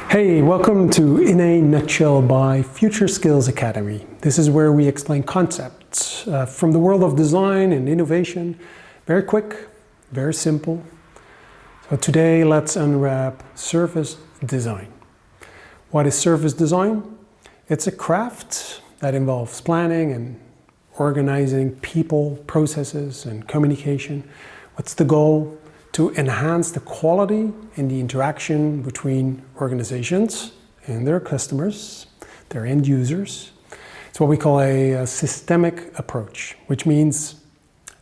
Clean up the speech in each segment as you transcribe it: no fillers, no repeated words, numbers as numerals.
Hey, welcome to In a Nutshell by Future Skills Academy. This is where we explain concepts from the world of design and innovation. Very quick, very simple. So today let's unwrap surface design. What is surface design? It's a craft that involves planning and organizing people, processes, and communication. What's the goal? To enhance the quality in the interaction between organizations and their customers, their end users. It's what we call a systemic approach, which means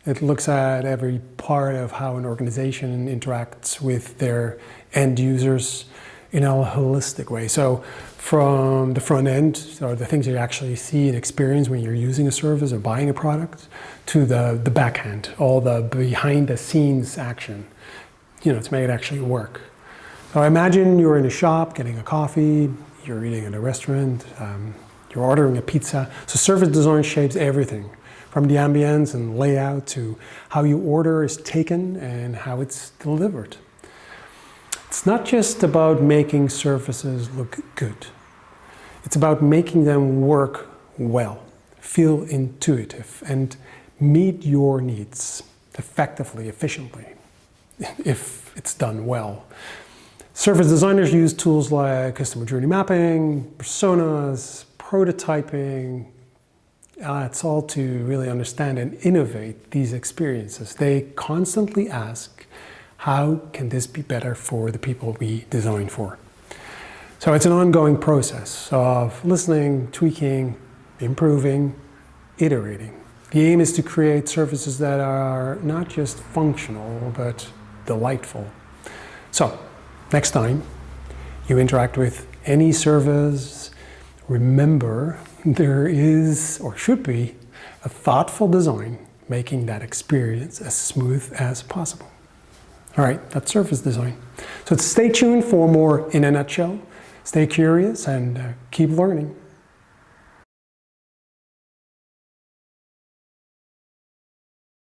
it looks at every part of how an organization interacts with their end users in a holistic way. So from the front end, or the things you actually see and experience when you're using a service or buying a product, to the back end, all the behind the scenes action, to make it actually work. So I imagine you're in a shop getting a coffee, you're eating at a restaurant, you're ordering a pizza. So service design shapes everything, from the ambience and layout to how your order is taken and how it's delivered. It's not just about making surfaces look good. It's about making them work well, feel intuitive, and meet your needs effectively, efficiently, if it's done well. Surface designers use tools like customer journey mapping, personas, prototyping. It's all to really understand and innovate these experiences. They constantly ask, how can this be better for the people we design for? So it's an ongoing process of listening, tweaking, improving, iterating. The aim is to create services that are not just functional, but delightful. So, next time you interact with any service, remember there is, or should be, a thoughtful design making that experience as smooth as possible. All right, that's surface design. So stay tuned for more In a Nutshell. Stay curious and keep learning.